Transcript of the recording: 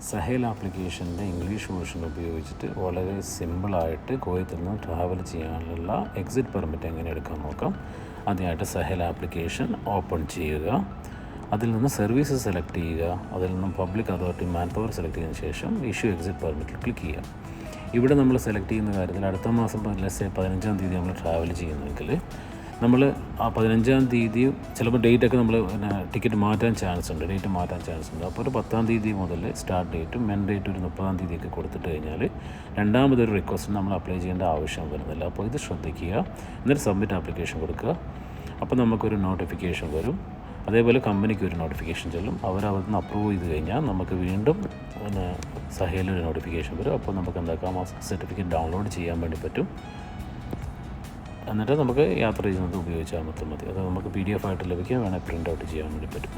Sahel ആപ്ലിക്കേഷൻ്റെ English version ഉപയോഗിച്ചിട്ട് വളരെ സിമ്പിളായിട്ട് കുവൈത്തിൽ നിന്ന് ട്രാവൽ ചെയ്യാനുള്ള എക്സിറ്റ് പെർമിറ്റ് എങ്ങനെ എടുക്കാൻ നോക്കാം. ആദ്യമായിട്ട് സഹേൽ ആപ്ലിക്കേഷൻ ഓപ്പൺ ചെയ്യുക. അതിൽ നിന്ന് സർവീസ് സെലക്ട് ചെയ്യുക. അതിൽ നിന്നും public authority man power select ചെയ്തതിന് ശേഷം ഇഷ്യൂ എക്സിറ്റ് പെർമിറ്റിൽ ക്ലിക്ക് ചെയ്യുക. ഇവിടെ നമ്മൾ സെലക്ട് ചെയ്യുന്ന കാര്യത്തിൽ അടുത്ത മാസം 15-ാം തീയതി നമ്മൾ ട്രാവൽ ചെയ്യുന്നെങ്കിൽ നമ്മൾ ആ 15-ാം തീയതി ചിലപ്പോൾ ഡേറ്റൊക്കെ നമ്മൾ ടിക്കറ്റ് മാറ്റാൻ ചാൻസ് ഉണ്ട്, ഡേറ്റ് മാറ്റാൻ ചാൻസ് ഉണ്ട്. അപ്പോൾ ഒരു 10-ാം തീയതി മുതൽ സ്റ്റാർട്ട് ഡേറ്റും മെൻ ഡേറ്റ് ഒരു 30-ാം തീയതിയൊക്കെ കൊടുത്തിട്ട് കഴിഞ്ഞാൽ രണ്ടാമതൊരു റിക്വസ്റ്റ് നമ്മൾ അപ്ലൈ ചെയ്യേണ്ട ആവശ്യം വരുന്നില്ല. അപ്പോൾ ഇത് ശ്രദ്ധിക്കുക. എന്നിട്ട് സബ്മിറ്റ് ആപ്ലിക്കേഷൻ കൊടുക്കുക. അപ്പോൾ നമുക്കൊരു നോട്ടിഫിക്കേഷൻ വരും. അതേപോലെ കമ്പനിക്ക് ഒരു നോട്ടിഫിക്കേഷൻ ചെല്ലും. അവരവിടുന്ന് അപ്രൂവ് ചെയ്ത് കഴിഞ്ഞാൽ നമുക്ക് വീണ്ടും സഹേലൊരു നോട്ടിഫിക്കേഷൻ വരും. അപ്പോൾ നമുക്ക് എന്താക്കാം, ആ സർട്ടിഫിക്കറ്റ് ഡൗൺലോഡ് ചെയ്യാൻ വേണ്ടി പറ്റും. എന്നിട്ട് നമുക്ക് യാത്ര ചെയ്യുന്നത് ഉപയോഗിച്ചാൽ മതി. അത് നമുക്ക് PDF ആയിട്ട് ലഭിക്കാൻ വേണമെങ്കിൽ പ്രിൻ്റ് ഔട്ട് ചെയ്യാൻ വേണ്ടി പറ്റും.